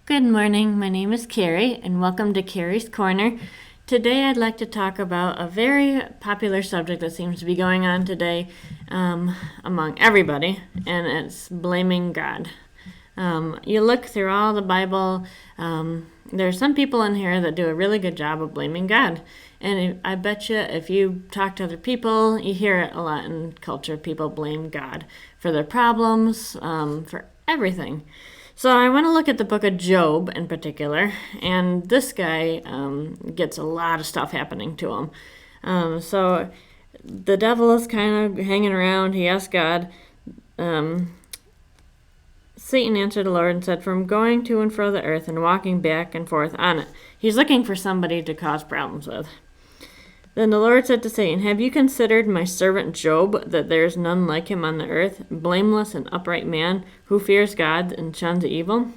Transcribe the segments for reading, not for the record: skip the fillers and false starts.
Good morning. My name is Carrie, and welcome to Carrie's Corner. Today, I'd like to talk about a very popular subject that seems to be going on today among everybody, and it's blaming God. You look through all the Bible, there's some people in here that do a really good job of blaming God. And I bet you if you talk to other people, you hear it a lot in culture. People blame God for their problems, for everything. So I want to look at the book of Job in particular, and this guy gets a lot of stuff happening to him. So the devil is kind of hanging around. He asked God. Satan answered the Lord and said, "From going to and fro the earth and walking back and forth on it." He's looking for somebody to cause problems with. Then the Lord said to Satan, "Have you considered my servant Job, that there is none like him on the earth, blameless and upright man, who fears God and shuns evil?"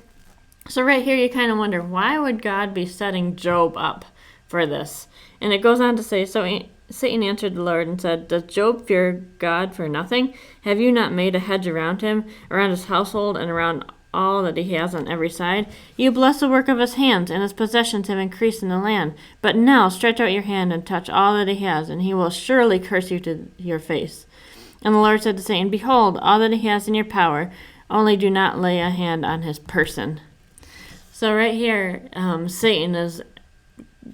So right here you kind of wonder, why would God be setting Job up for this? And it goes on to say, so Satan answered the Lord and said, "Does Job fear God for nothing? Have you not made a hedge around him, around his household, and around all that he has on every side? You bless the work of his hands, and his possessions have increased in the land. But now stretch out your hand and touch all that he has, and he will surely curse you to your face." And the Lord said to Satan, "Behold, all that he has in your power, only do not lay a hand on his person." So right here, Satan is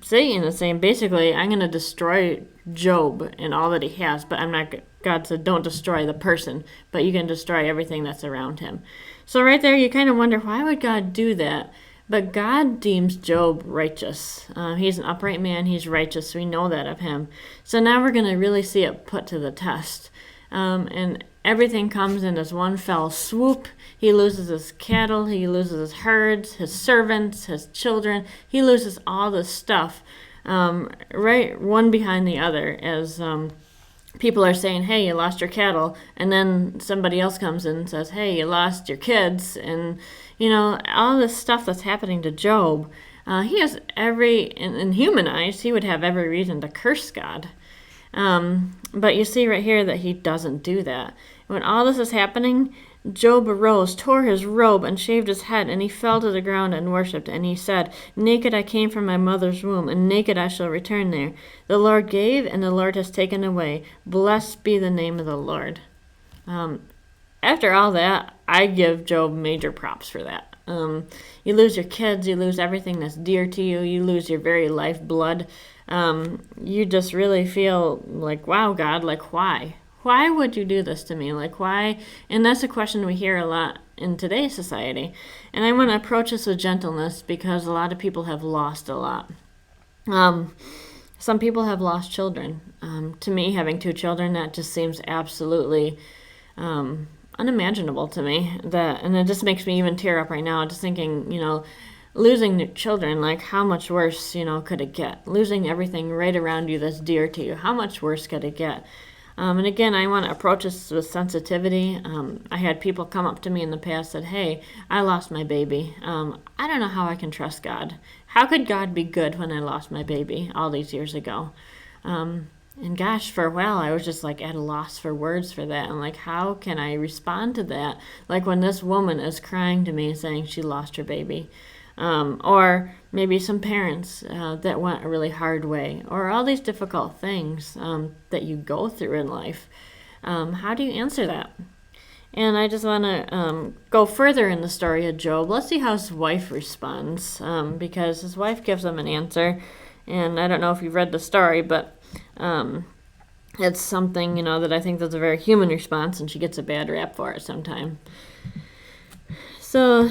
saying, basically, I'm going to destroy Job and all that he has, but I'm not. God said, don't destroy the person, but you can destroy everything that's around him. So right there, you kind of wonder, why would God do that? But God deems Job righteous. He's an upright man. He's righteous. We know that of him. So now we're going to really see it put to the test. And everything comes in as one fell swoop. He loses his cattle. He loses his herds, his servants, his children. He loses all this stuff, right one behind the other, as people are saying, "Hey, you lost your cattle," and then somebody else comes in and says, "Hey, you lost your kids," and all this stuff that's happening to Job. He has in human eyes, he would have every reason to curse God. But you see right here that he doesn't do that. When all this is happening, Job arose, tore his robe, and shaved his head, and he fell to the ground and worshipped. And he said, "Naked I came from my mother's womb, and naked I shall return there. The Lord gave, and the Lord has taken away. Blessed be the name of the Lord." After all that, I give Job major props for that. You lose your kids, you lose everything that's dear to you, you lose your very lifeblood. You just really feel like, wow, God, like, why? Why would you do this to me? Like, why? And that's a question we hear a lot in today's society. And I want to approach this with gentleness, because a lot of people have lost a lot. Some people have lost children. To me, having 2 children, that just seems absolutely unimaginable to me. And it just makes me even tear up right now, just thinking, losing children, like, how much worse, could it get? Losing everything right around you that's dear to you, how much worse could it get? And again, I want to approach this with sensitivity. I had people come up to me in the past and said, "Hey, I lost my baby. I don't know how I can trust God. How could God be good when I lost my baby all these years ago?" And gosh, for a while, I was just like at a loss for words for that. And like, how can I respond to that? Like when this woman is crying to me saying she lost her baby. Or maybe some parents that went a really hard way, or all these difficult things that you go through in life. How do you answer that? And I just want to go further in the story of Job. Let's see how his wife responds, because his wife gives him an answer. And I don't know if you've read the story, but it's something, that I think that's a very human response, and she gets a bad rap for it sometimes. So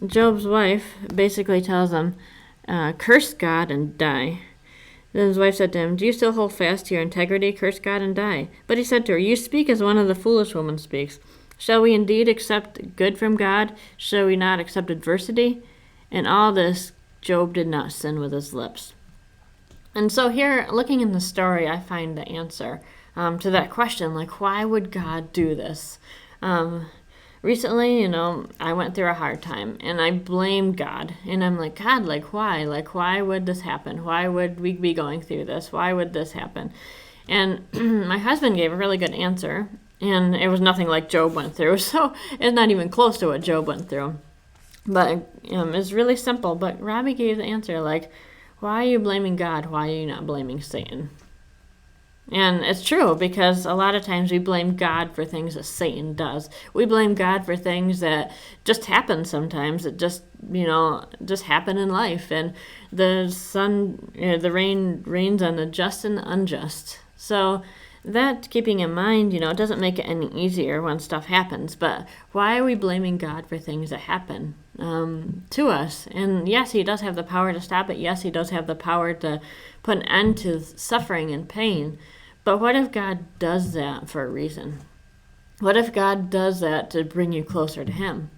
Job's wife basically tells him, "Curse God and die." Then his wife said to him, "Do you still hold fast to your integrity? Curse God and die." But he said to her, "You speak as one of the foolish women speaks. Shall we indeed accept good from God? Shall we not accept adversity?" In all this, Job did not sin with his lips. And so here, looking in the story, I find the answer to that question, like, why would God do this? Recently, I went through a hard time, and I blamed God. And I'm like, "God, like, why? Like, why would this happen? Why would we be going through this? Why would this happen?" And my husband gave a really good answer, and it was nothing like Job went through. So it's not even close to what Job went through. But it's really simple. But Robbie gave the answer, like, why are you blaming God? Why are you not blaming Satan? And it's true, because a lot of times we blame God for things that Satan does. We blame God for things that just happen sometimes. That just happen in life. And the rain rains on the just and the unjust. So that keeping in mind, it doesn't make it any easier when stuff happens. But why are we blaming God for things that happen to us? And yes, he does have the power to stop it. Yes, he does have the power to put an end to suffering and pain. But what if God does that for a reason? What if God does that to bring you closer to him?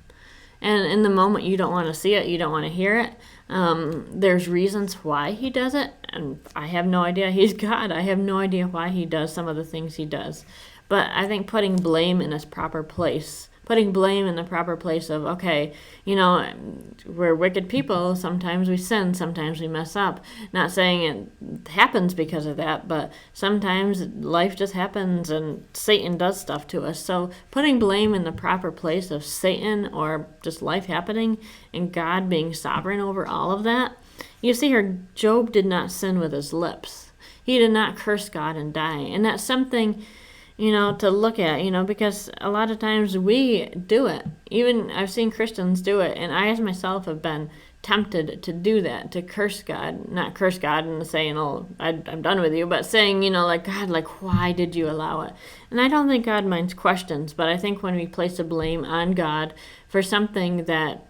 And in the moment you don't want to see it, you don't want to hear it. There's reasons why he does it, and I have no idea. He's God. I have no idea why he does some of the things he does. But I think putting blame in its proper place, putting blame in the proper place of, okay, we're wicked people. Sometimes we sin. Sometimes we mess up. Not saying it happens because of that, but sometimes life just happens and Satan does stuff to us. So putting blame in the proper place of Satan or just life happening and God being sovereign over all of that. You see here, Job did not sin with his lips. He did not curse God and die. And that's something to look at, because a lot of times we do it. Even I've seen Christians do it, and I as myself have been tempted to do that, to curse God, not curse God and saying, oh, I'm done with you, but saying, like, God, like, why did you allow it? And I don't think God minds questions, but I think when we place the blame on God for something that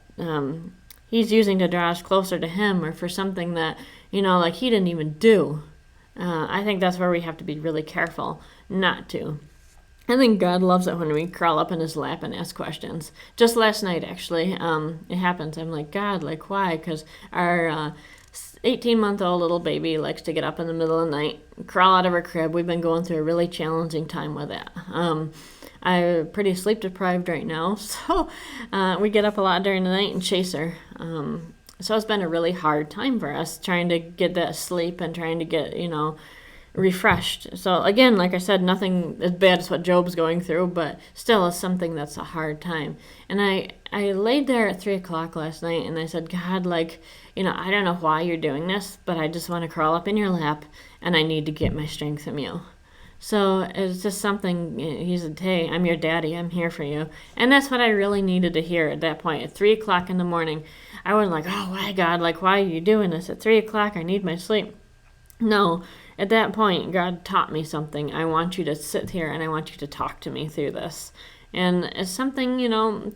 he's using to draw us closer to him, or for something that, like he didn't even do, I think that's where we have to be really careful not to. I think God loves it when we crawl up in his lap and ask questions. Just last night, actually, it happens. I'm like, God, like, why? Because our 18-month-old little baby likes to get up in the middle of the night, crawl out of her crib. We've been going through a really challenging time with that. I'm pretty sleep deprived right now, so we get up a lot during the night and chase her. So it's been a really hard time for us trying to get that sleep and trying to get, refreshed. So again, like I said, nothing as bad as what Job's going through, but still is something that's a hard time. And I laid there at 3 o'clock last night and I said, God, like, I don't know why you're doing this, but I just want to crawl up in your lap and I need to get my strength from you. So it's just something, he said, hey, I'm your daddy, I'm here for you. And that's what I really needed to hear at that point. At 3 o'clock in the morning, I wasn't like, oh, why, God, like, why are you doing this? At 3 o'clock, I need my sleep. No, at that point, God taught me something. I want you to sit here and I want you to talk to me through this. And it's something,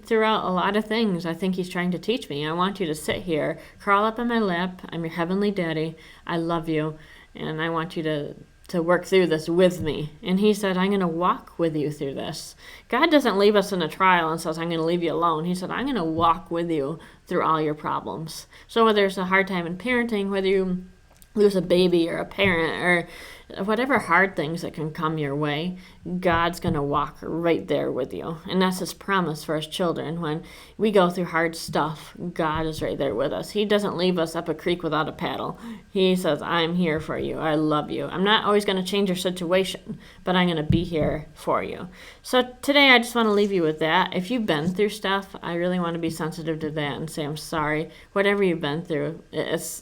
throughout a lot of things I think he's trying to teach me. I want you to sit here, crawl up in my lap. I'm your heavenly daddy. I love you. And I want you to work through this with me. And he said, I'm going to walk with you through this. God doesn't leave us in a trial and says, I'm going to leave you alone. He said, I'm going to walk with you through all your problems. So whether it's a hard time in parenting, whether you lose a baby or a parent or whatever hard things that can come your way, God's going to walk right there with you. And that's his promise for his children. When we go through hard stuff, God is right there with us. He doesn't leave us up a creek without a paddle. He says, I'm here for you. I love you. I'm not always going to change your situation, but I'm going to be here for you. So today I just want to leave you with that. If you've been through stuff, I really want to be sensitive to that and say, I'm sorry. Whatever you've been through,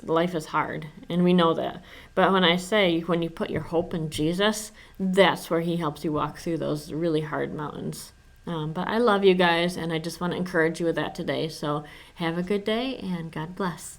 life is hard, and we know that. But when I say, when you put your hope in Jesus, that's where he helps you walk through those really hard mountains. But I love you guys, and I just want to encourage you with that today. So have a good day, and God bless.